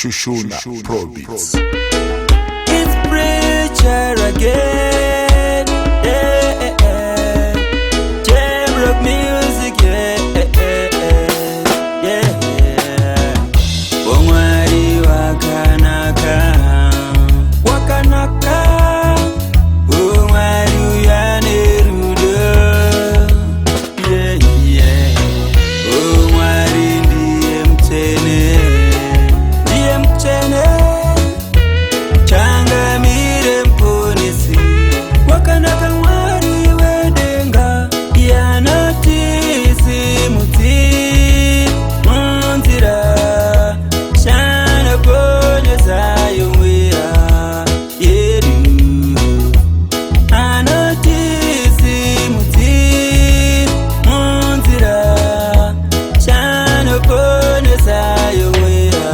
Shushuna Pro Beats. It's Preacher again, yeah. Jamrock music, yeah. Omwari wakanaka, omwari uyanerudo, yeah. Omwari ndiye mtene. Changamire mponesi wakanaka mwari wedenga yanatisi muti munzira shana ponyeza yomwira yedu anatisi muti munzira shana ponyeza yomwira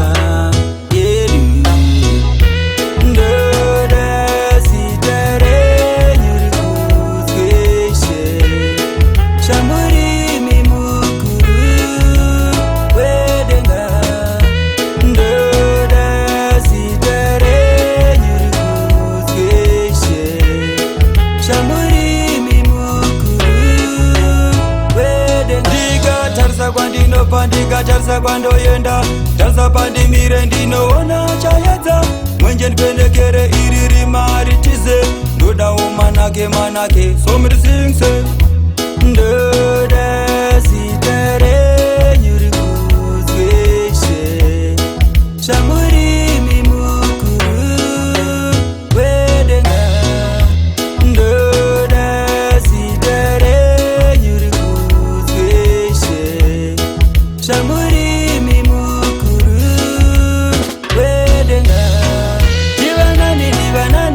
ndikatarisa kwandoyenda tarisa pandimire ndinoona chayedza mwenje ndipendekere iri rimari tize ndodawo manake somirisingse ndoda sitere nyuri kuzweshe shamurimi mukuru wedenga ndoda sitere nyuri kuzweshe shamurimi mukuru wedenga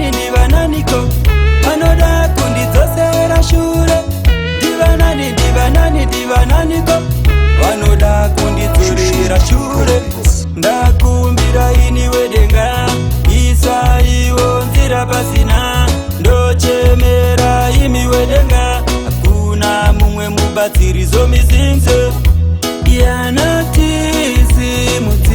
ndivananiko anoda kundidzosera shure ndivananiko vanoda kundidzorera shure ndakumbira ini wedenga isaiwo nzira pasina ndochemera imi wedenga hakuna mumwe mubatsiri zomizinze yanatisi muti